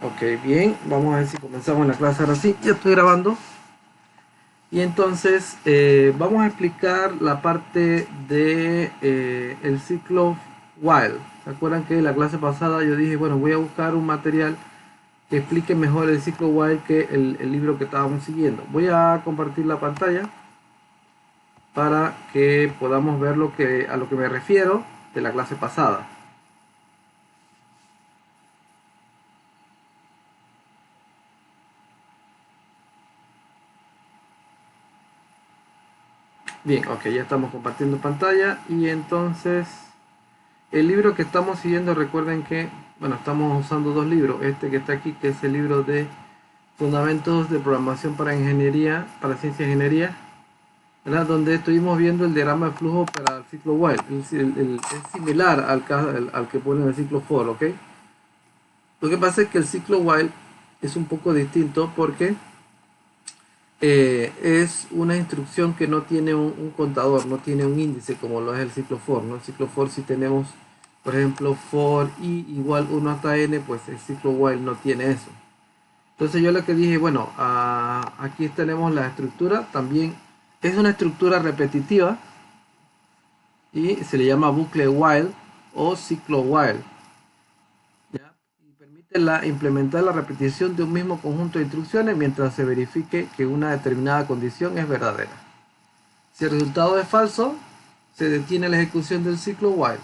Ok, bien, vamos a ver si comenzamos la clase ahora sí, ya estoy grabando. Y entonces vamos a explicar la parte de el ciclo while. ¿Se acuerdan que en la clase pasada yo dije, bueno, voy a buscar un material que explique mejor el ciclo while que el libro que estábamos siguiendo? Voy a compartir la pantalla para que podamos ver a lo que me refiero de la clase pasada. Bien, ok, ya estamos compartiendo pantalla y entonces el libro que estamos siguiendo, recuerden que, bueno, estamos usando dos libros. Este que está aquí, que es el libro de Fundamentos de Programación para Ingeniería, para Ciencia e Ingeniería, ¿verdad? Donde estuvimos viendo el diagrama de flujo para el ciclo while. Es similar al que pone en el ciclo for, ¿ok? Lo que pasa es que el ciclo while es un poco distinto porque es una instrucción que no tiene un contador, no tiene un índice como lo es el ciclo for, ¿no? El ciclo for, si tenemos, por ejemplo, for i igual 1 hasta n, pues el ciclo while no tiene eso. Entonces yo lo que dije, bueno, aquí tenemos la estructura, también es una estructura repetitiva y se le llama bucle while o ciclo while, ¿ya? Y permite implementar la repetición de un mismo conjunto de instrucciones mientras se verifique que una determinada condición es verdadera. Si el resultado es falso, se detiene la ejecución del ciclo while.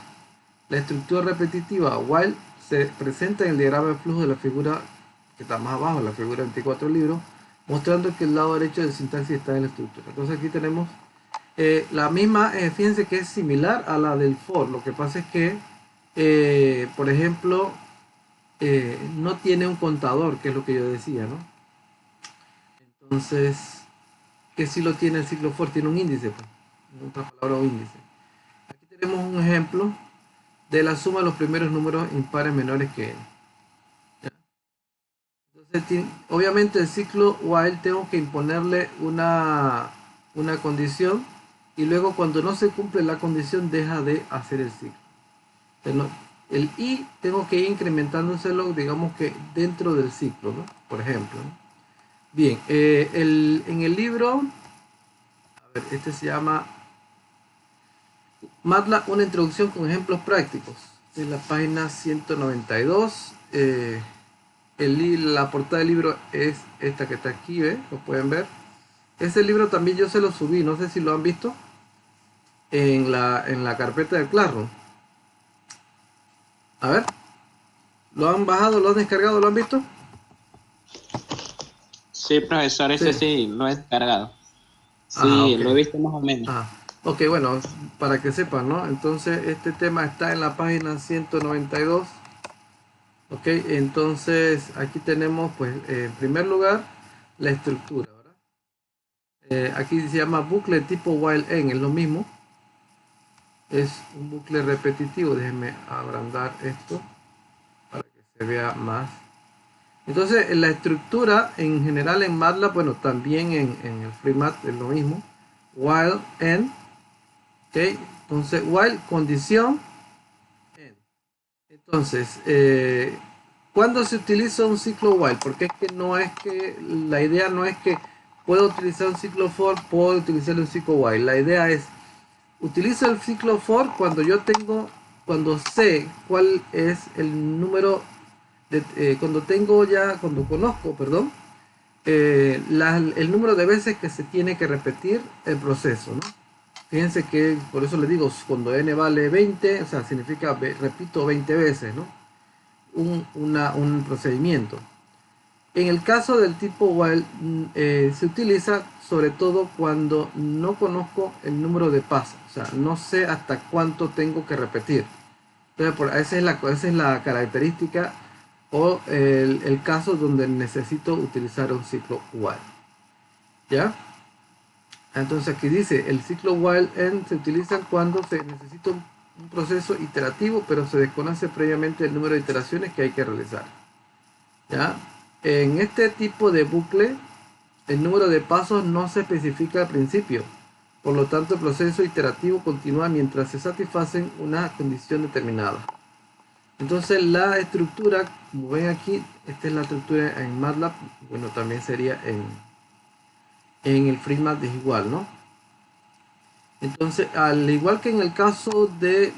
La estructura repetitiva while se presenta en el diagrama de flujo de la figura que está más abajo, la figura 24 del libro, mostrando que el lado derecho de sintaxis está en la estructura. Entonces aquí tenemos la misma, fíjense que es similar a la del for. Lo que pasa es que, por ejemplo, no tiene un contador, que es lo que yo decía, ¿no? Entonces, que si lo tiene el ciclo for, tiene un índice, pues, en otras palabras, un índice. Aquí tenemos un ejemplo de la suma de los primeros números impares menores que n. ¿Ya? Entonces, obviamente el ciclo while tengo que imponerle una condición y luego cuando no se cumple la condición deja de hacer el ciclo. Entonces, el i tengo que ir incrementándoselo, digamos que dentro del ciclo, ¿no? Por ejemplo, ¿no? Bien, en el libro, a ver, este se llama MATLAB, una introducción con ejemplos prácticos, en la página 192. La portada del libro es esta que está aquí, ¿ve? Lo pueden ver. Ese libro también yo se lo subí, no sé si lo han visto, en la carpeta del Classroom. A ver, ¿lo han bajado, lo han descargado, lo han visto? Sí, profesor, ese Sí. sí lo he descargado. Ah, Sí, ok. lo he visto más o menos. Ah, ok, bueno, para que sepan, ¿no? Entonces, este tema está en la página 192. Ok, entonces aquí tenemos, pues, en primer lugar, la estructura, ¿verdad? Aquí se llama bucle tipo while n, es lo mismo. Es un bucle repetitivo. Déjenme agrandar esto para que se vea más. Entonces, la estructura en general en MATLAB, bueno, también en el FreeMat es lo mismo. While n, ok. Entonces, while condición n. Entonces, ¿cuándo se utiliza un ciclo while? Porque es que no es que, la idea no es que puedo utilizar un ciclo for, puedo utilizar un ciclo while. La idea es, utilizo el ciclo for cuando sé cuál es el número, cuando conozco, perdón, el número de veces que se tiene que repetir el proceso, ¿no? Fíjense que por eso le digo, cuando n vale 20, o sea, significa repito 20 veces, ¿no? Un procedimiento. En el caso del tipo while, se utiliza sobre todo cuando no conozco el número de pasos, o sea, no sé hasta cuánto tengo que repetir. Entonces, esa es la característica o el caso donde necesito utilizar un ciclo while. ¿Ya? Entonces aquí dice, el ciclo while n se utiliza cuando se necesita un proceso iterativo, pero se desconoce previamente el número de iteraciones que hay que realizar. ¿Ya? En este tipo de bucle, el número de pasos no se especifica al principio. Por lo tanto, el proceso iterativo continúa mientras se satisfacen una condición determinada. Entonces la estructura, como ven aquí, esta es la estructura en MATLAB, bueno, también sería en el FreeMAT es igual, ¿no? Entonces, al igual que en el caso de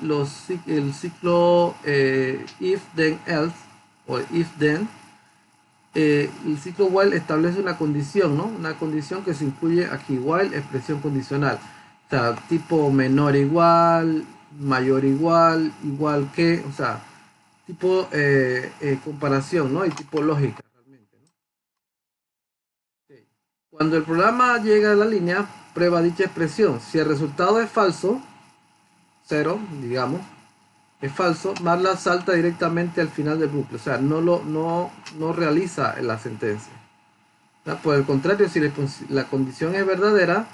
el ciclo if then else o if then, el ciclo while establece una condición, ¿no? Una condición que se incluye aquí, while, expresión condicional. O sea, tipo menor igual, mayor igual, igual que, o sea, tipo comparación, ¿no? Y tipo lógica, realmente, ¿no? Ok. Cuando el programa llega a la línea, prueba dicha expresión. Si el resultado es falso, cero, digamos, es falso, MATLAB salta directamente al final del bucle, o sea, no realiza la sentencia. Por el contrario, si la condición es verdadera,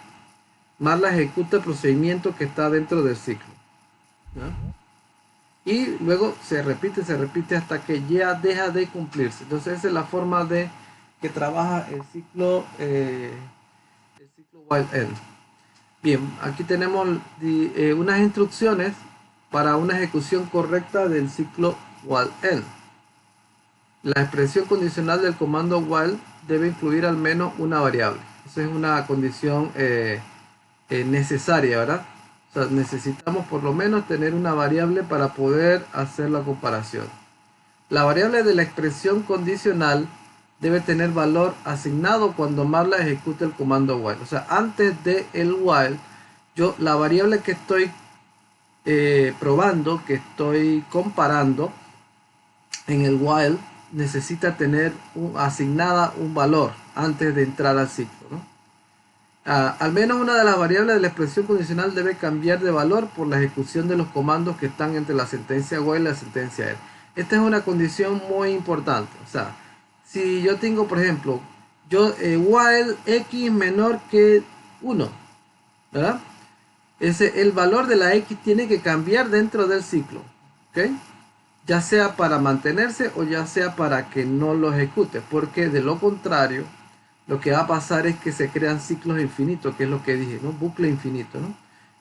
MATLAB ejecuta el procedimiento que está dentro del ciclo, ¿ya? Y luego se repite hasta que ya deja de cumplirse. Entonces esa es la forma de que trabaja el ciclo while end. Bien, aquí tenemos unas instrucciones para una ejecución correcta del ciclo while end. La expresión condicional del comando while debe incluir al menos una variable. Esa es una condición necesaria, ¿verdad? O sea, necesitamos por lo menos tener una variable para poder hacer la comparación. La variable de la expresión condicional debe tener valor asignado cuando MATLAB ejecute el comando while. O sea, antes de el while, la variable que estoy probando, que estoy comparando en el while, necesita tener asignada un valor antes de entrar al ciclo, ¿no? Al menos una de las variables de la expresión condicional debe cambiar de valor por la ejecución de los comandos que están entre la sentencia while y la sentencia else. Esta es una condición muy importante. O sea, si yo tengo, por ejemplo, while x menor que 1, ¿verdad? El valor de la x tiene que cambiar dentro del ciclo, ¿ok? Ya sea para mantenerse o ya sea para que no lo ejecute, porque de lo contrario, lo que va a pasar es que se crean ciclos infinitos, que es lo que dije, ¿no? Bucle infinito, ¿no?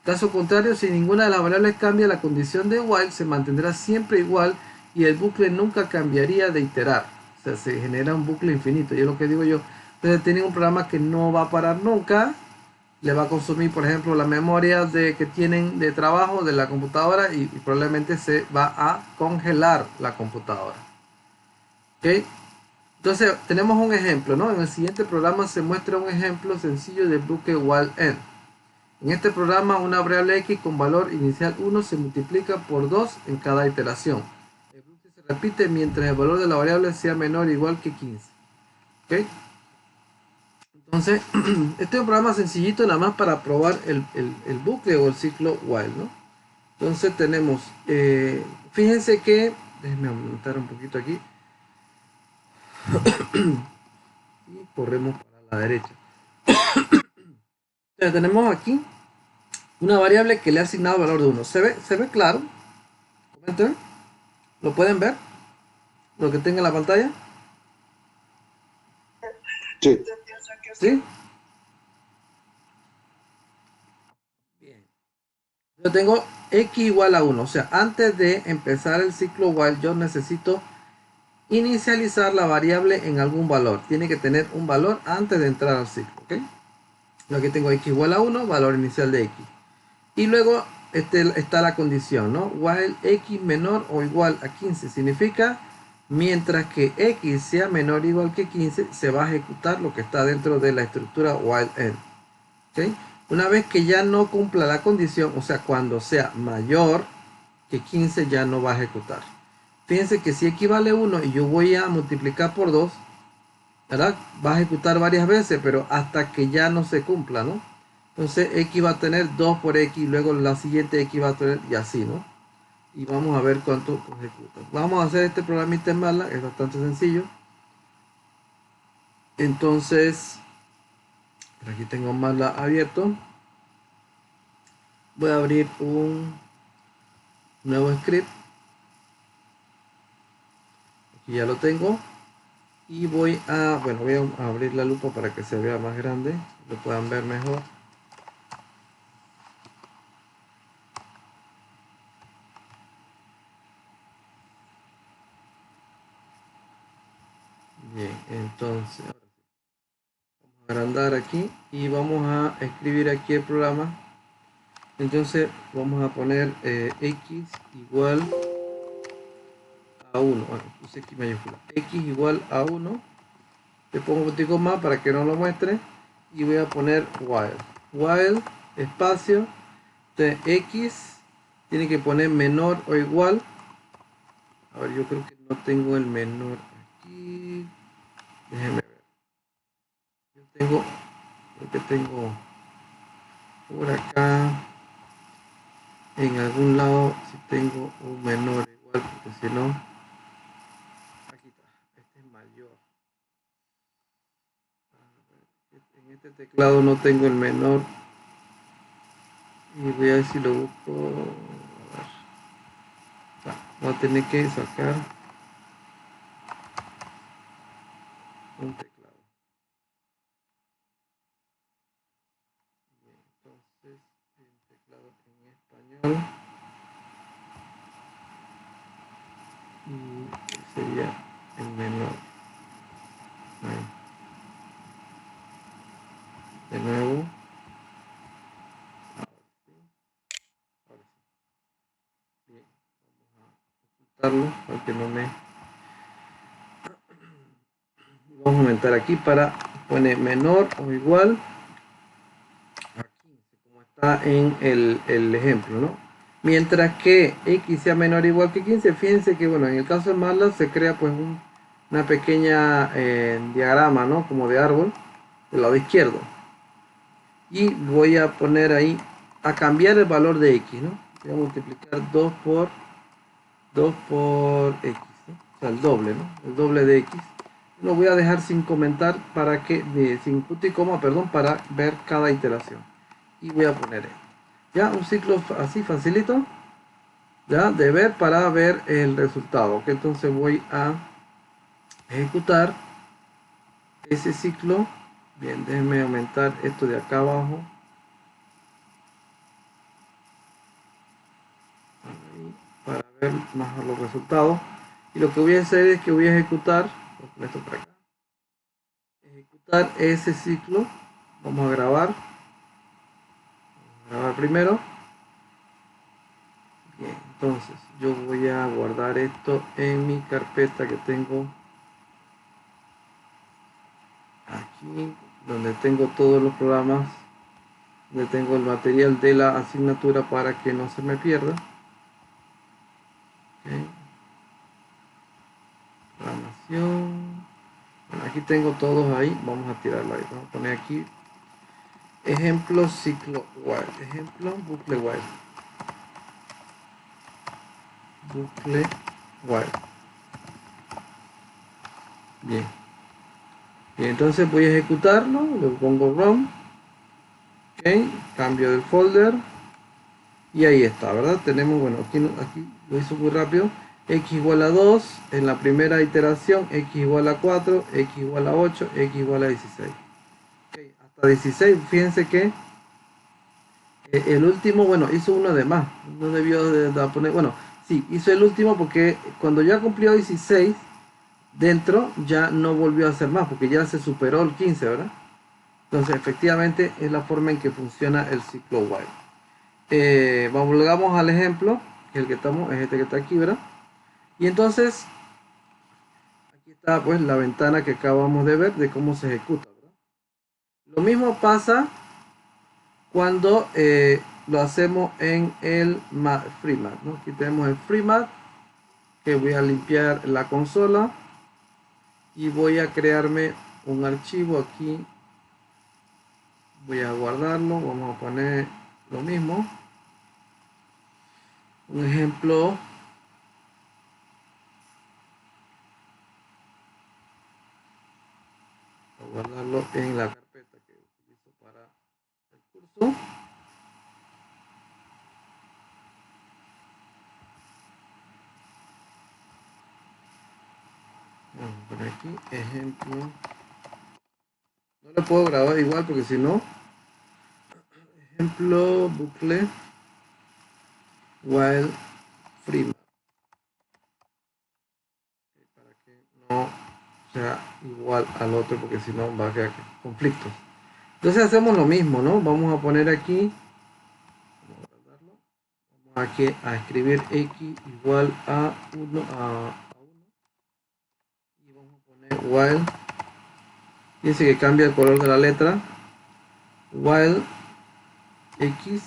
Caso contrario, si ninguna de las variables cambia, la condición de while se mantendrá siempre igual y el bucle nunca cambiaría de iterar. O sea, se genera un bucle infinito, y es lo que digo yo. Entonces, tiene un programa que no va a parar nunca, le va a consumir, por ejemplo, la memoria que tienen de trabajo de la computadora y probablemente se va a congelar la computadora. ¿Ok? Entonces tenemos un ejemplo, ¿no? En el siguiente programa se muestra un ejemplo sencillo de bucle while end. En este programa una variable x con valor inicial 1 se multiplica por 2 en cada iteración. El bucle se repite mientras el valor de la variable sea menor o igual que 15. ¿Ok? Entonces, este es un programa sencillito nada más para probar el bucle o el ciclo while, ¿no? Entonces tenemos, fíjense que, déjenme aumentar un poquito aquí, y corremos para la derecha. Entonces, tenemos aquí una variable que le ha asignado valor de 1. ¿Se ve claro? Comenten. ¿Lo pueden ver? Lo que tenga en la pantalla. Sí. ¿Sí? Bien. Yo tengo x igual a 1. O sea, antes de empezar el ciclo while, yo necesito inicializar la variable en algún valor. Tiene que tener un valor antes de entrar al ciclo. ¿Ok? Yo aquí tengo x igual a 1, valor inicial de x. Y luego está la condición, ¿no? While x menor o igual a 15 significa mientras que x sea menor o igual que 15 se va a ejecutar lo que está dentro de la estructura while end. ¿Okay? Una vez que ya no cumpla la condición, o sea, cuando sea mayor que 15 ya no va a ejecutar. Fíjense que si x vale 1 y yo voy a multiplicar por 2, ¿verdad? Va a ejecutar varias veces, pero hasta que ya no se cumpla, ¿no? Entonces x va a tener 2 por x, luego la siguiente x va a tener y así, ¿no? Y vamos a ver cuánto ejecuta. Vamos a hacer este programita en MATLAB, es bastante sencillo. Entonces, por aquí tengo MATLAB abierto. Voy a abrir un nuevo script. Aquí ya lo tengo. Y voy a abrir la lupa para que se vea más grande, lo puedan ver mejor. Bien, entonces ahora sí, vamos a agrandar aquí y vamos a escribir aquí el programa. Entonces vamos a poner x igual a 1. Bueno, puse x mayúscula. X igual a 1. Le pongo un puntico más para que no lo muestre. Y voy a poner while. While, espacio. Entonces x tiene que poner menor o igual. A ver, yo creo que no tengo el menor aquí. Déjenme ver. Yo tengo, creo que tengo por acá. En algún lado si tengo un menor igual, porque si no, aquí está, este es mayor. En este teclado no tengo el menor y voy a ver si lo busco. A ver. Voy a tener que sacar un teclado. Bien, entonces, el teclado en español y sería el menor. Ahí. De nuevo. Ahora sí. Ahora sí. Bien, vamos a ocultarlo para que no me... Vamos a aumentar aquí para poner menor o igual a 15, como está en el ejemplo, ¿no? Mientras que x sea menor o igual que 15, fíjense que, bueno, en el caso de MATLAB se crea pues una pequeña diagrama, ¿no? Como de árbol, del lado izquierdo. Y voy a poner ahí, a cambiar el valor de x, ¿no? Voy a multiplicar 2 por x, ¿no? O sea, el doble, ¿no? El doble de x. Lo voy a dejar sin comentar para que, sin punto y coma, perdón, para ver cada iteración. Y voy a poner esto. Ya, un ciclo así facilito, ya, de ver para ver el resultado. Que entonces voy a ejecutar ese ciclo. Bien, déjenme aumentar esto de acá abajo. Ahí, para ver más los resultados. Y lo que voy a hacer es que voy a ejecutar, esto por acá, ejecutar ese ciclo. Vamos a grabar primero. Bien, entonces yo voy a guardar esto en mi carpeta que tengo aquí, donde tengo todos los programas, donde tengo el material de la asignatura para que no se me pierda. Okay. Programación. Bueno, aquí tengo todos ahí, vamos a tirarlo ahí, vamos a poner aquí ejemplo ciclo while, ejemplo bucle while, bucle while. Bien, y entonces voy a ejecutarlo, le pongo run, ok, cambio del folder y ahí está, ¿verdad? Tenemos, bueno, aquí lo hizo muy rápido, x igual a 2 en la primera iteración, x igual a 4, x igual a 8, x igual a 16. Okay, hasta 16, fíjense que el último, bueno, hizo uno de más, no debió de poner, bueno, sí, hizo el último porque cuando ya cumplió 16, dentro ya no volvió a hacer más, porque ya se superó el 15, ¿verdad? Entonces, efectivamente, es la forma en que funciona el ciclo while. Volvamos al ejemplo, que el que estamos, es este que está aquí, ¿verdad? Y entonces, aquí está pues la ventana que acabamos de ver de cómo se ejecuta, ¿verdad? Lo mismo pasa cuando lo hacemos en el FreeMat, ¿no? Aquí tenemos el FreeMat, que voy a limpiar la consola y voy a crearme un archivo aquí. Voy a guardarlo, vamos a poner lo mismo. Un ejemplo. Voy a guardarlo en la carpeta que utilizo para el curso. Vamos a poner aquí, ejemplo. No lo puedo grabar igual porque si no, ejemplo, bucle, while, FreeMat. Para que no sea igual al otro, porque si no va a crear conflictos. Entonces hacemos lo mismo, ¿no? Vamos a poner aquí, vamos aquí a escribir x igual a 1 y vamos a poner while. Dice que cambia el color de la letra. While x,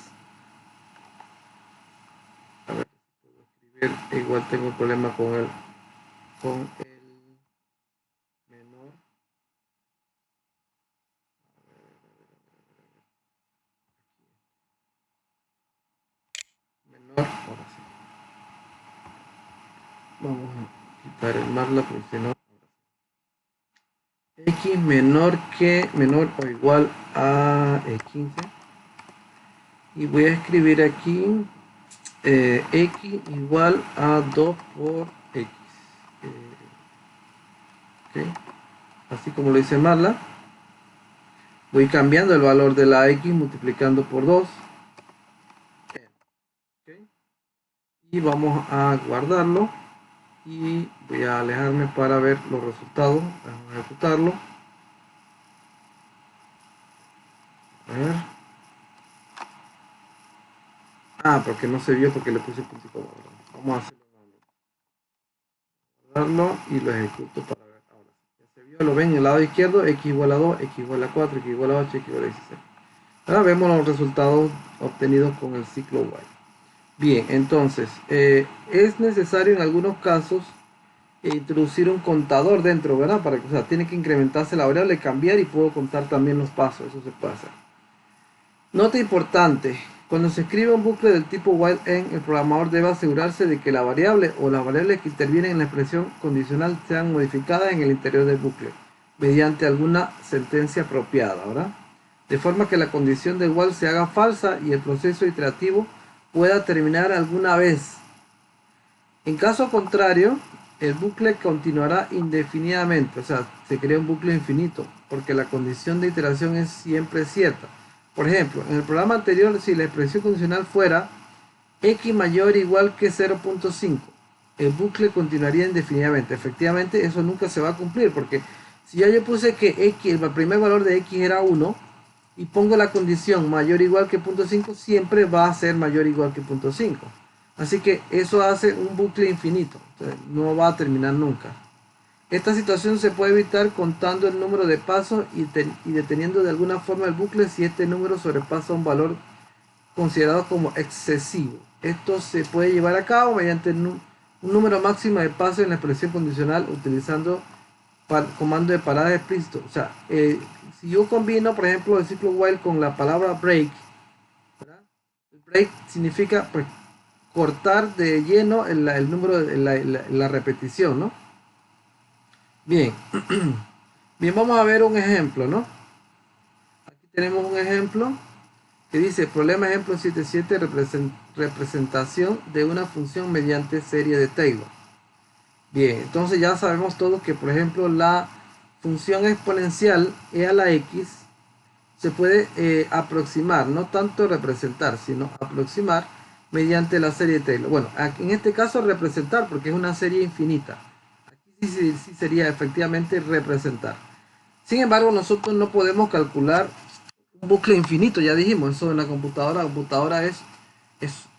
a ver, puedo escribir, igual tengo un problema con el menor. Ahora sí. Vamos a quitar el MATLAB porque si no, x menor o igual a 15, y voy a escribir aquí x igual a 2 por x, okay. Así como lo dice MATLAB, voy cambiando el valor de la x multiplicando por 2, okay. Y vamos a guardarlo y voy a alejarme para ver los resultados. Vamos a ejecutarlo. A ver. Porque no se vio porque le puse puntico. Vamos a hacerlo. Guardarlo y lo ejecuto para ver. Ahora ya se vio, lo ven en el lado izquierdo, x igual a 2, x igual a 4, x igual a 8, x igual a 16. Ahora vemos los resultados obtenidos con el ciclo while. Bien, entonces es necesario en algunos casos introducir un contador dentro, ¿verdad? Para que, o sea, tiene que incrementarse la variable, cambiar, y puedo contar también los pasos. Eso se puede hacer. Nota importante: cuando se escribe un bucle del tipo while end, el programador debe asegurarse de que la variable o las variables que intervienen en la expresión condicional sean modificadas en el interior del bucle mediante alguna sentencia apropiada, ¿verdad? De forma que la condición del while se haga falsa y el proceso iterativo pueda terminar alguna vez. En caso contrario, el bucle continuará indefinidamente, o sea, se crea un bucle infinito, porque la condición de iteración es siempre cierta. Por ejemplo, en el programa anterior, si la expresión condicional fuera x mayor o igual que 0.5, el bucle continuaría indefinidamente. Efectivamente, eso nunca se va a cumplir, porque si ya yo puse que x, el primer valor de x era 1, y pongo la condición mayor o igual que 0.5, siempre va a ser mayor o igual que 0.5. Así que eso hace un bucle infinito, entonces no va a terminar nunca. Esta situación se puede evitar contando el número de pasos y deteniendo de alguna forma el bucle si este número sobrepasa un valor considerado como excesivo. Esto se puede llevar a cabo mediante un número máximo de pasos en la expresión condicional utilizando comando de parada explícito. O sea, si yo combino, por ejemplo, el ciclo while con la palabra break, ¿verdad? El break significa, pues, cortar de lleno el número de la repetición, ¿no? Bien. Bien, vamos a ver un ejemplo, ¿no? Aquí tenemos un ejemplo que dice: problema ejemplo 77, representación de una función mediante serie de Taylor. Bien, entonces ya sabemos todos que, por ejemplo, la función exponencial e a la x se puede aproximar, no tanto representar, sino aproximar mediante la serie de Taylor. Bueno, aquí, en este caso representar, porque es una serie infinita. Aquí sí sería efectivamente representar. Sin embargo, nosotros no podemos calcular un bucle infinito, ya dijimos, eso en la computadora. La computadora es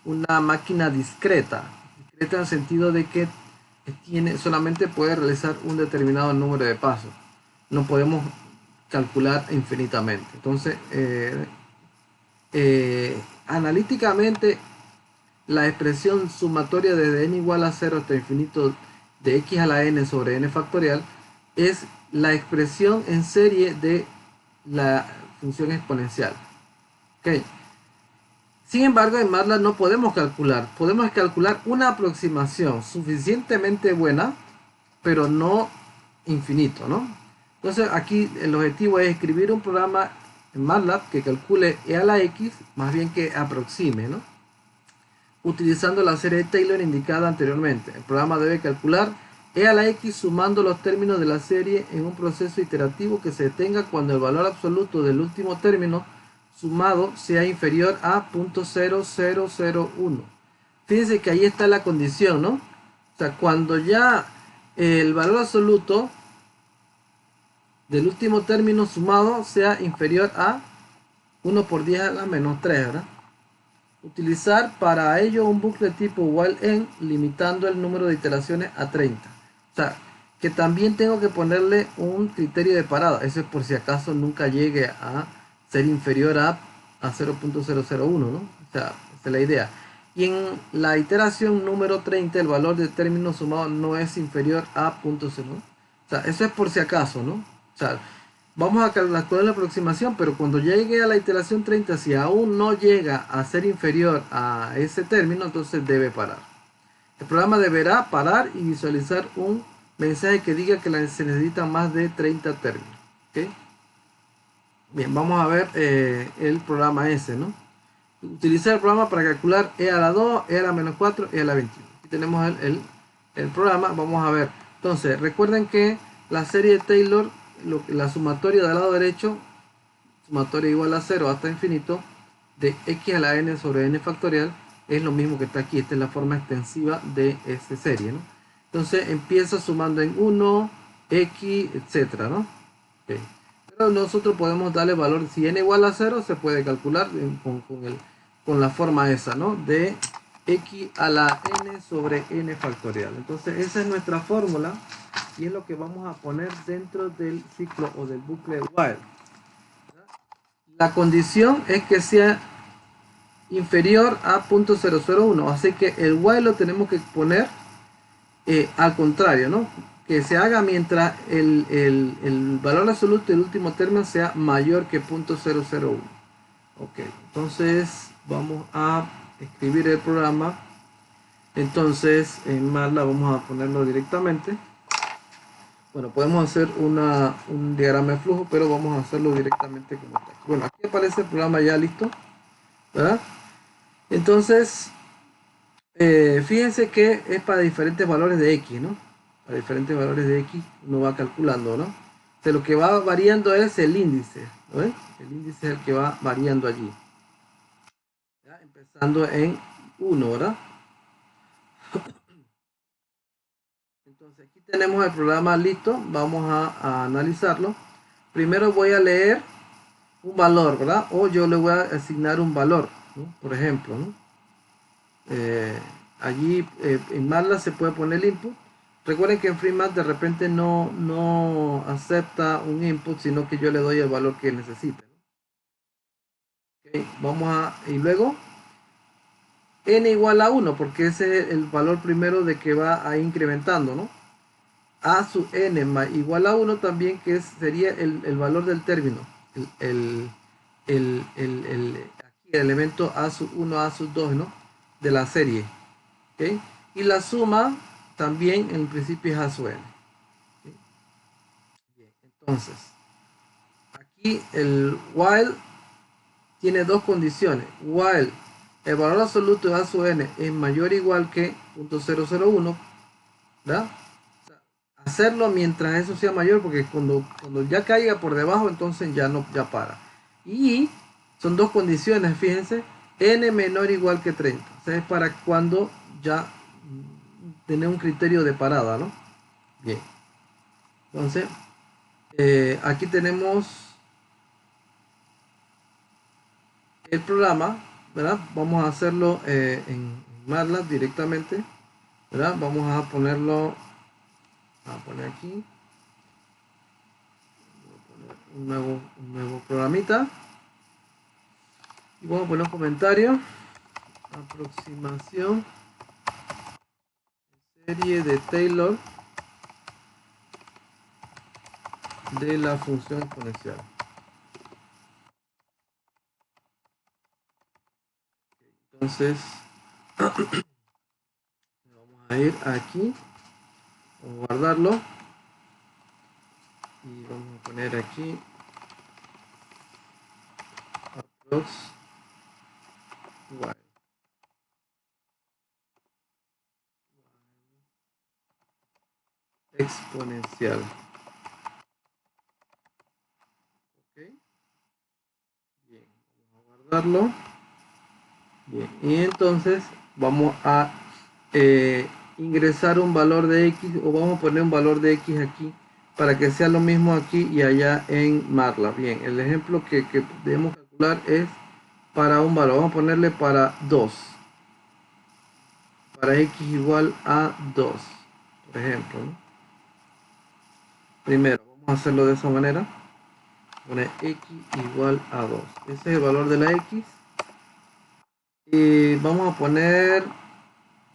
una máquina discreta en el sentido de que solamente puede realizar un determinado número de pasos. No podemos calcular infinitamente. Entonces, analíticamente, la expresión sumatoria desde n igual a 0 hasta infinito de x a la n sobre n factorial es la expresión en serie de la función exponencial. Okay. Sin embargo, en MATLAB no podemos calcular una aproximación suficientemente buena, pero no infinito, ¿no? Entonces aquí el objetivo es escribir un programa en MATLAB que calcule e a la x, más bien que aproxime, ¿no? Utilizando la serie de Taylor indicada anteriormente. El programa debe calcular e a la x sumando los términos de la serie en un proceso iterativo que se detenga cuando el valor absoluto del último término sumado sea inferior a 0.0001. Fíjense que ahí está la condición, ¿no? O sea, cuando ya el valor absoluto del último término sumado sea inferior a 1 por 10 a la menos 3, ¿verdad? Utilizar para ello un bucle tipo while n limitando el número de iteraciones a 30. O sea, que también tengo que ponerle un criterio de parada. Eso es por si acaso nunca llegue a ser inferior a 0.001, ¿no? O sea, esa es la idea. Y en la iteración número 30 el valor del término sumado no es inferior a 0.0. O sea, eso es por si acaso, ¿no? O sea, vamos a calcular la aproximación, pero cuando llegue a la iteración 30, si aún no llega a ser inferior a ese término, entonces debe parar. El programa deberá parar y visualizar un mensaje que diga que se necesitan más de 30 términos. ¿Okay? Bien, vamos a ver el programa ese, ¿no? Utilizar el programa para calcular e a la 2, e a la menos 4, e a la 21. Aquí tenemos el programa, vamos a ver. Entonces, recuerden que la serie de Taylor, la sumatoria del lado derecho, sumatoria igual a 0 hasta infinito, de x a la n sobre n factorial, es lo mismo que está aquí. Esta es la forma extensiva de esta serie, ¿no? Entonces empieza sumando en 1, x, etcétera, ¿no? Okay. Pero nosotros podemos darle valor, si n igual a 0, se puede calcular con la forma esa, ¿no? De x a la n sobre n factorial. Entonces esa es nuestra fórmula y es lo que vamos a poner dentro del ciclo o del bucle while. La condición es que sea inferior a 0.001, así que el while lo tenemos que poner al contrario, ¿no? Que se haga mientras el valor absoluto del último término sea mayor que 0.001. Ok, entonces vamos a escribir el programa. Entonces en MATLAB vamos a ponerlo directamente. Bueno, podemos hacer un diagrama de flujo, pero vamos a hacerlo directamente como está. Bueno, aquí aparece el programa ya listo, ¿verdad? Entonces, fíjense que es para diferentes valores de x, ¿no? Para diferentes valores de x uno va calculando, ¿no? O sea, lo que va variando es el índice, ¿no? El índice es el que va variando allí. ¿Ya? Empezando en 1, ¿verdad? Entonces aquí tenemos el programa listo, vamos a analizarlo. Primero voy a leer un valor, ¿verdad? O yo le voy a asignar un valor, ¿no? Por ejemplo, ¿no? Allí en MATLAB se puede poner el input. Recuerden que en FreeMath de repente no acepta un input, sino que yo le doy el valor que necesite. Okay, y luego n igual a 1, porque ese es el valor primero de que va a incrementando, ¿no? A sub n igual a 1 también, que sería el valor del término. Aquí el elemento a sub 1, a sub 2, ¿no? De la serie. ¿Okay? Y la suma también en principio es a sub n. ¿Okay? Bien, entonces, aquí el while tiene dos condiciones. While el valor absoluto de a sub n es mayor o igual que 0.001, ¿verdad? O sea, hacerlo mientras eso sea mayor, porque cuando ya caiga por debajo, entonces ya para. Y son dos condiciones, fíjense, n menor o igual que 30. O sea, es para cuando ya tener un criterio de parada, ¿no? Bien. Entonces, aquí tenemos el programa, ¿verdad? Vamos a hacerlo en MATLAB directamente, ¿verdad? Vamos a ponerlo, a poner aquí, un nuevo programita. Y vamos a poner un comentario. Aproximación serie de Taylor de la función exponencial. Entonces, vamos a ir aquí, vamos a guardarlo y vamos a poner aquí approx while exponencial. Ok, bien, vamos a guardarlo. Bien, y entonces vamos a ingresar un valor de x, o vamos a poner un valor de x aquí para que sea lo mismo aquí y allá en MATLAB. Bien, el ejemplo que debemos calcular es para un valor. Vamos a ponerle para 2. Para x igual a 2, por ejemplo, ¿no? Primero, vamos a hacerlo de esa manera. Poner x igual a 2. Ese es el valor de la x. Y vamos a poner,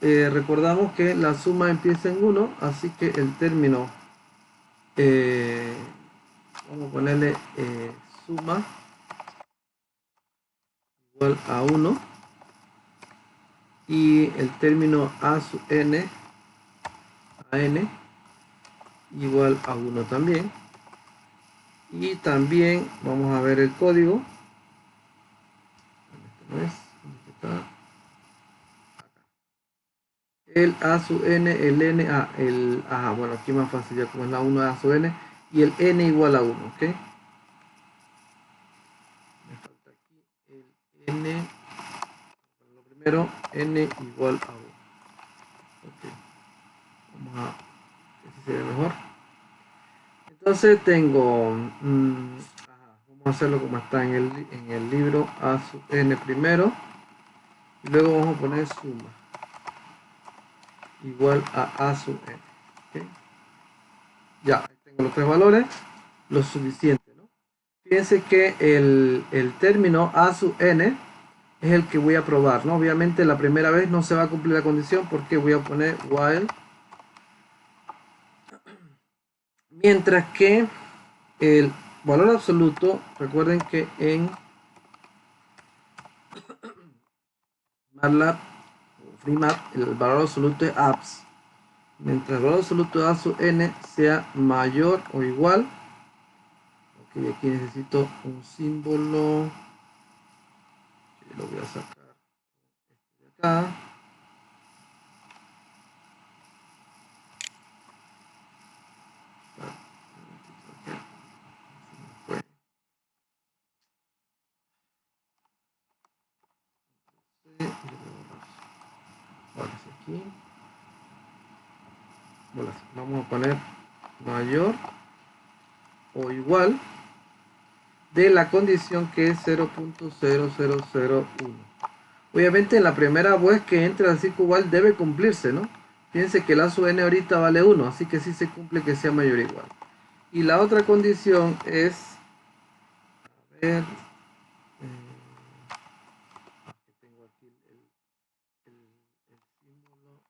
recordamos que la suma empieza en 1, así que el término, vamos a ponerle suma igual a 1. Y el término a sub n, a n, igual a 1 también. Y también vamos a ver el código. ¿Dónde es? ¿Dónde está? El a sub n, el n, bueno, aquí más fácil ya como es la 1 a sub n, y el n igual a 1, ¿ok? Me falta aquí el n, lo primero, n igual a 1, ok, vamos a ver si se ve mejor. Entonces tengo, vamos a hacerlo como está en el libro, a sub n primero, y luego vamos a poner suma, igual a sub n, ¿ok? Ya, tengo los tres valores, lo suficiente, ¿no? Fíjense que el término a sub n es el que voy a probar, ¿no? Obviamente la primera vez no se va a cumplir la condición porque voy a poner while, mientras que el valor absoluto, recuerden que en MATLAB o FreeMAT el valor absoluto es abs, mientras el valor absoluto de a sub n sea mayor o igual. Ok, aquí necesito un símbolo que lo voy a sacar de acá. Ahora sí, aquí. Bueno, vamos a poner mayor o igual de la condición que es 0.0001. Obviamente en la primera vez que entre al ciclo igual debe cumplirse, ¿no? Fíjense que el a sub n ahorita vale 1, así que sí se cumple que sea mayor o igual. Y la otra condición es, a ver, tengo aquí el símbolo,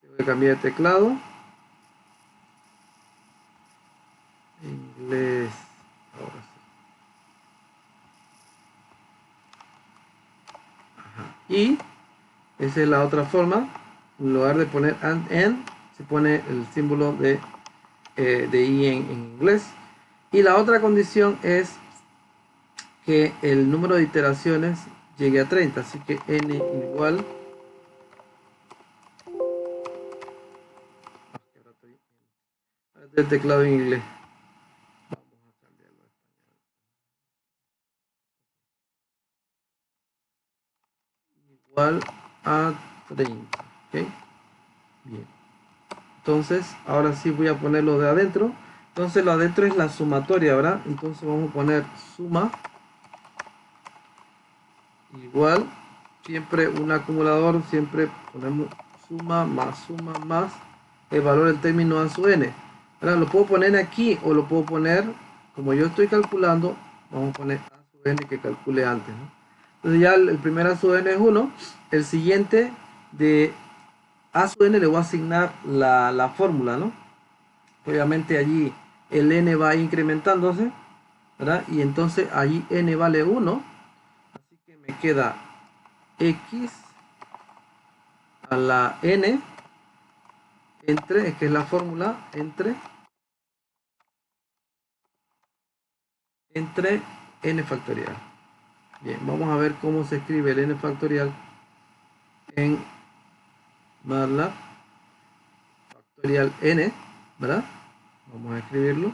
tengo que cambiar de teclado, inglés, ahora sí. Y esa es la otra forma, en lugar de poner and, se pone el símbolo de i en inglés. Y la otra condición es que el número de iteraciones llegue a 30, así que n igual, el teclado en inglés, vamos a cambiarlo a español, igual a 30, ¿ok? Bien, entonces ahora sí voy a poner lo de adentro. Entonces lo adentro es la sumatoria, ¿verdad? Entonces vamos a poner suma igual, siempre un acumulador, siempre ponemos suma más el valor del término a sub n. Ahora lo puedo poner aquí o lo puedo poner, como yo estoy calculando, vamos a poner a sub n que calcule antes, ¿no? Entonces ya el primer a sub n es 1, el siguiente de a sub n le voy a asignar la fórmula, ¿no? Obviamente allí el n va incrementándose, ¿verdad? Y entonces allí n vale 1, así que me queda x a la n entre, que es la fórmula, entre n factorial. Bien, vamos a ver cómo se escribe el n factorial en MATLAB factorial n, ¿verdad? Vamos a escribirlo.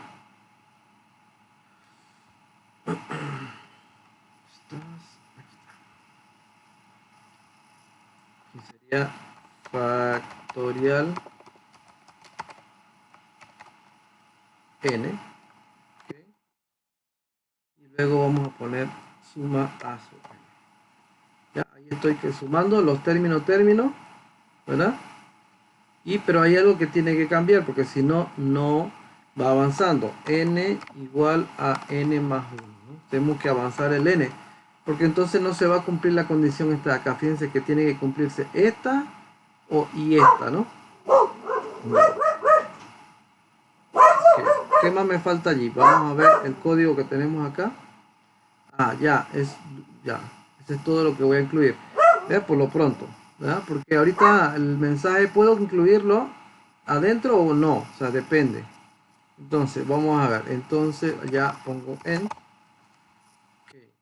Aquí sería factorial n. ¿Okay? Y luego vamos a poner suma a sub n. Ya, ahí estoy sumando los términos, ¿verdad? Pero hay algo que tiene que cambiar, porque si no, no va avanzando. N igual a n más 1, ¿no? Tenemos que avanzar el n, porque entonces no se va a cumplir la condición esta de acá. Fíjense que tiene que cumplirse esta y esta, ¿no? ¿Qué más me falta allí? Vamos a ver el código que tenemos acá. Ya. Eso es todo lo que voy a incluir. Por lo pronto, ¿verdad? Porque ahorita el mensaje puedo incluirlo adentro o no, o sea, depende. Entonces, vamos a ver. Entonces, ya pongo en. Okay.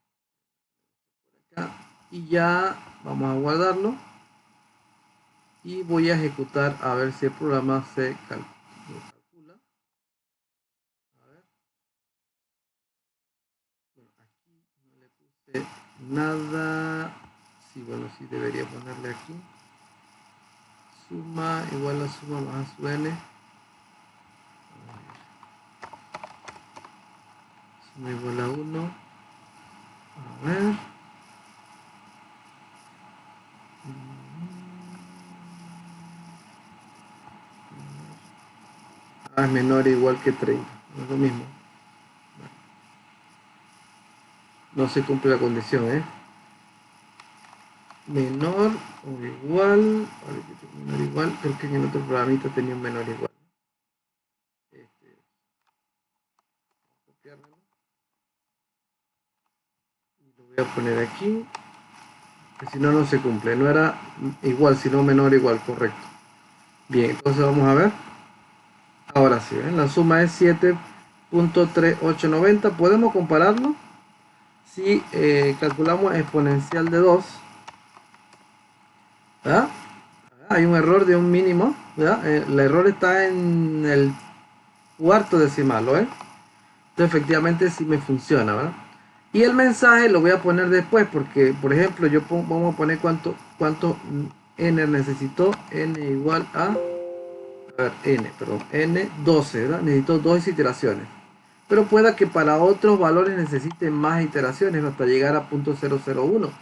Acá, y ya vamos a guardarlo. Y voy a ejecutar a ver si el programa se calcula. A ver. Bueno, aquí no le puse nada. Sí, bueno, sí debería ponerle aquí. Suma igual a suma más su n. Suma igual a 1. A ver. Es menor o igual que 30. No es lo mismo. No se cumple la condición, ¿eh? Menor o igual. Menor o igual. Creo que en el otro programita tenía un menor o igual. Copiármelo. Y lo voy a poner aquí. Que si no, no se cumple. No era igual, sino menor o igual. Correcto. Bien, entonces vamos a ver. Ahora sí, ¿ven? La suma es 7.3890. ¿Podemos compararlo? Si calculamos exponencial de 2, ¿verdad? Hay un error de un mínimo, ¿verdad? El error está en el cuarto decimal, ¿lo ven? Entonces efectivamente sí me funciona, ¿verdad? Y el mensaje lo voy a poner después porque, por ejemplo, vamos a poner cuánto n necesitó. N igual a ver, n 12, ¿verdad? Necesito 2 iteraciones. Pero pueda que para otros valores necesite más iteraciones hasta llegar a 0.001.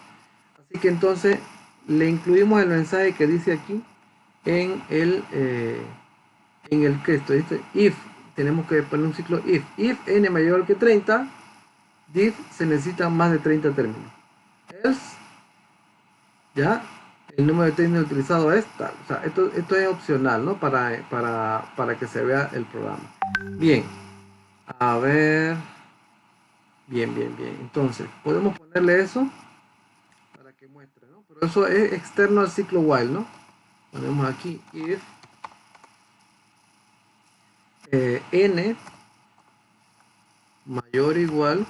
Así que entonces le incluimos el mensaje que dice aquí en el que esto dice if. Tenemos que poner un ciclo if n mayor que 30, div se necesitan más de 30 términos. Else, ya, el número de términos utilizado es tal. O sea, esto es opcional, ¿no? Para que se vea el programa. Bien, a ver. Bien. Entonces, podemos ponerle eso para que muestre, ¿no? Pero eso es externo al ciclo while, ¿no? Ponemos aquí if n mayor o igual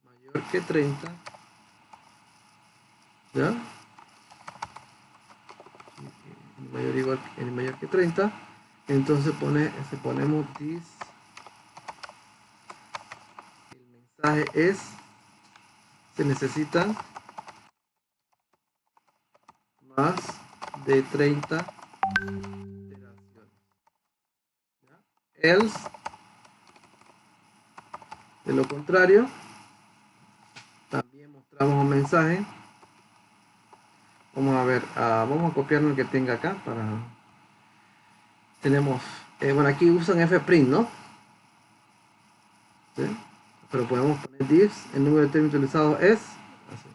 mayor que 30, ¿ya? Mayor que 30, entonces ponemos this, el mensaje es, se necesitan más de 30 iteraciones, ¿ya? Else, de lo contrario, también mostramos un mensaje. Vamos a ver, vamos a copiarnos el que tenga acá tenemos, bueno, aquí usan fprint, ¿no? ¿Sí? Pero podemos poner this, el número de términos utilizados es así.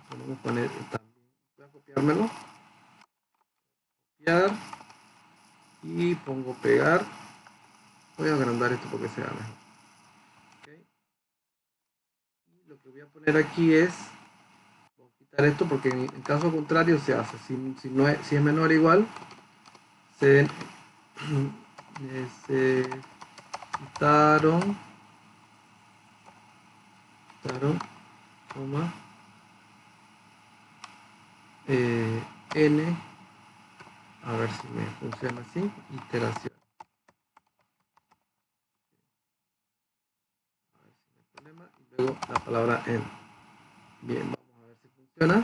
Podemos poner también, voy a copiármelo, copiar y pongo pegar. Voy a agrandar esto porque sea mejor. Okay. Y lo que voy a poner aquí es, voy a quitar esto porque en caso contrario se hace. Si es menor o igual, se quitaron, coma, n, a ver si me funciona así, iteración. A ver si no hay problema. Y luego la palabra en. Bien, vamos a ver si funciona. ¿Funciona?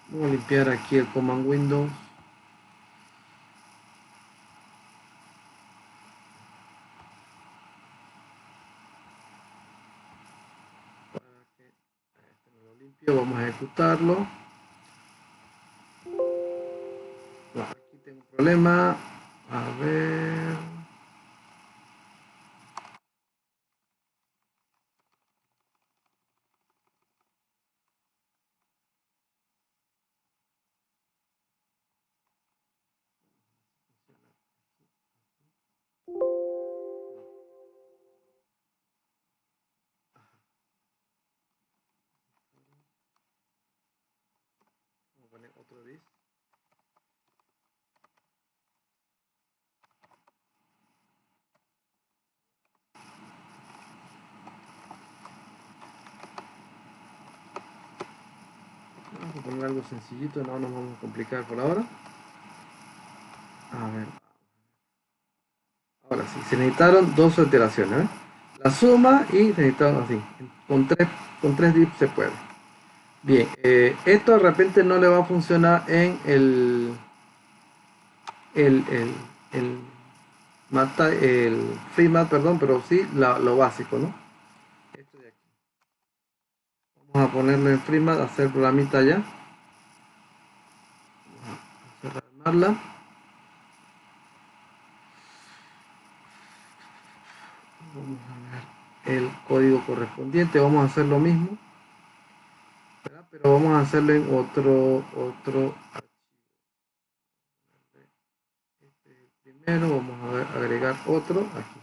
Vamos a limpiar aquí el Command Windows. Vamos a ejecutarlo. No, aquí tengo un problema. A ver. Vamos a poner otro disk. Vamos a poner algo sencillito, no nos vamos a complicar por ahora. A ver. Ahora sí, se necesitaron dos alteraciones, ¿eh? La suma y necesitamos así. Con tres dips se puede. Bien, esto de repente no le va a funcionar en el, el, el, el FreeMat, perdón, pero sí lo básico, ¿no? Esto de aquí. Vamos a ponerlo en FreeMat, hacer programita ya. Vamos a armarla. Vamos a ver el código correspondiente. Vamos a hacer lo mismo, ¿verdad? Pero vamos a hacerlo en otro archivo. Primero vamos a ver, agregar otro aquí.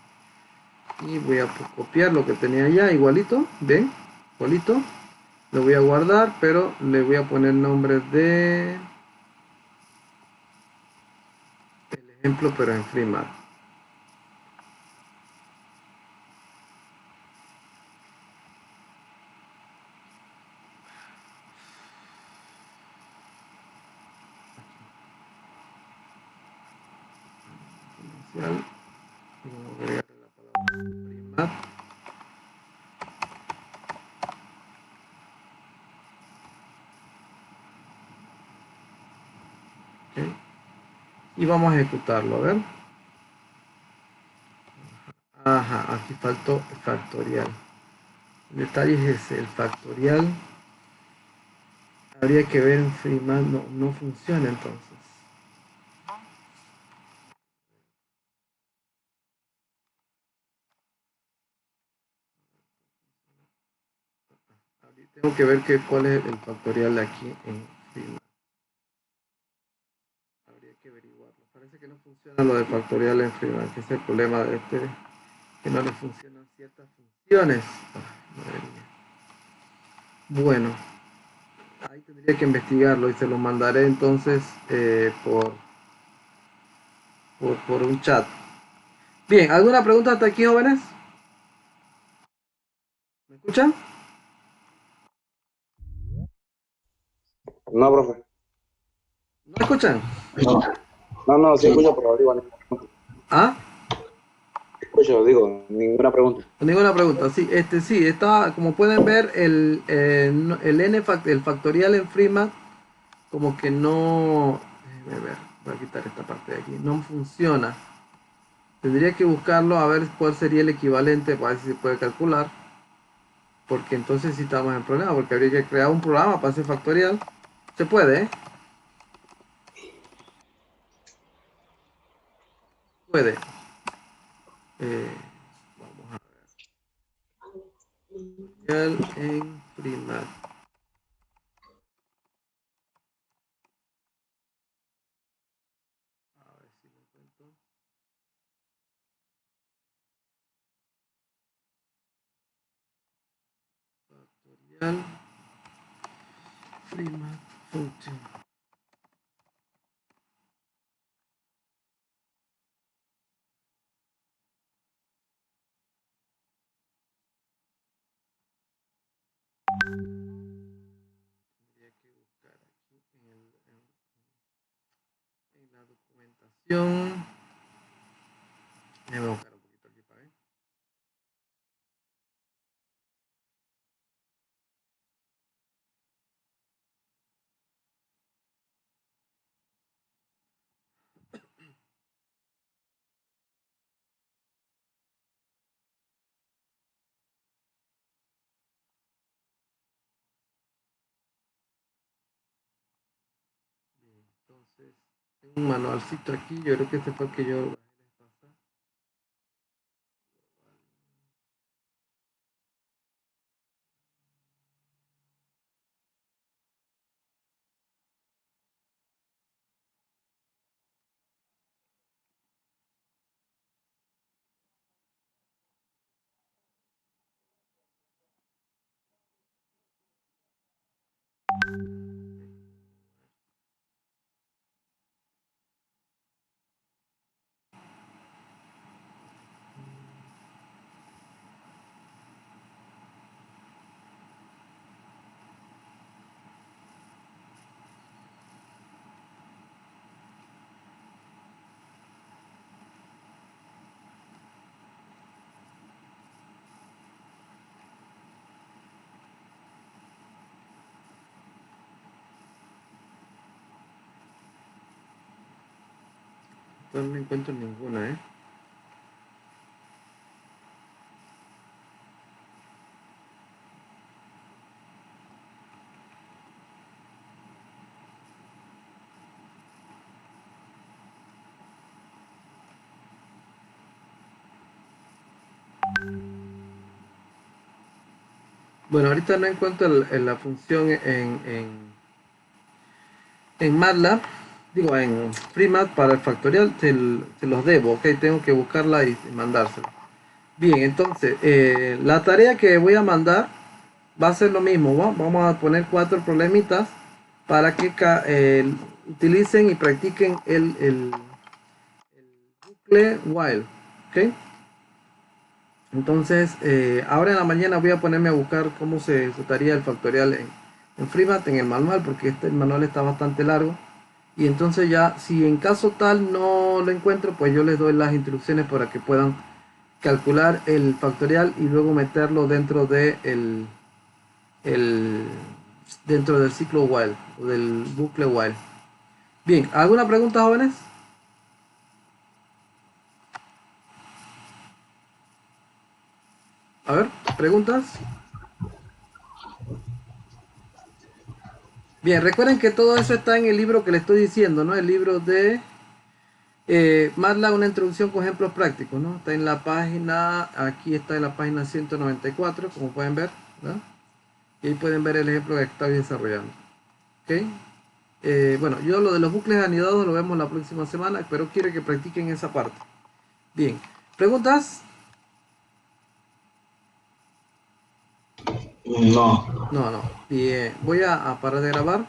Y voy a copiar lo que tenía ya, igualito, ¿ven? Igualito. Lo voy a guardar, pero le voy a poner nombre de el ejemplo, pero en FreeMat. Vamos a agregarle la palabra FreeMat. ¿Okay? Y vamos a ejecutarlo, a ver. Ajá, aquí faltó el factorial. El detalle es ese, el factorial. Habría que ver en FreeMat, no funciona entonces. Tengo que ver cuál es el factorial de aquí en FreeMat. Habría que averiguarlo. Parece que no funciona lo de factorial en FreeMat, que es el problema de este, que no le funcionan ciertas funciones. Madre mía. Bueno, ahí tendría que investigarlo y se lo mandaré entonces por un chat. Bien, ¿alguna pregunta hasta aquí, jóvenes? ¿Me escuchan? No, profe. ¿No me escuchan? No, sí escucho, pero digo, ¿Ah? escucho, digo, ninguna pregunta. Ninguna pregunta. Sí, sí, está, como pueden ver, el factorial en FreeMat como que no, déjeme ver, voy a quitar esta parte de aquí, no funciona. Tendría que buscarlo a ver cuál sería el equivalente para ver si se puede calcular, porque entonces sí estamos en problema, porque habría que crear un programa para hacer factorial. Se puede, ¿eh? Puede. Vamos a ver. Factorial en FreeMat. A ver si lo encuentro. Factorial FreeMat function. Tendría que buscar aquí en la documentación. Déjame buscar un poquito aquí para ver. Entonces, tengo un manualcito aquí, yo creo que este fue el que yo... No encuentro ninguna, ¿eh? Bueno, ahorita no encuentro la función en MATLAB, digo en FreeMat para el factorial, se los debo, ok, tengo que buscarla y mandársela. Bien, entonces, la tarea que voy a mandar va a ser lo mismo, ¿va? Vamos a poner 4 problemitas para que utilicen y practiquen el bucle while, ¿ok? Entonces, ahora en la mañana voy a ponerme a buscar cómo se ejecutaría el factorial en FreeMat, en el manual, porque el manual está bastante largo. Y entonces ya, si en caso tal no lo encuentro, pues yo les doy las instrucciones para que puedan calcular el factorial y luego meterlo dentro de dentro del ciclo while o del bucle while. Bien, ¿alguna pregunta, jóvenes? A ver, preguntas. Bien, recuerden que todo eso está en el libro que les estoy diciendo, ¿no? El libro de MATLAB, una introducción con ejemplos prácticos, ¿no? Está en la página, aquí está en la página 194, como pueden ver, ¿no? Y ahí pueden ver el ejemplo que estoy desarrollando. ¿Ok? Bueno, yo lo de los bucles anidados lo vemos la próxima semana, pero quiero que practiquen esa parte. Bien, ¿preguntas? No. No. Bien, voy a parar de grabar.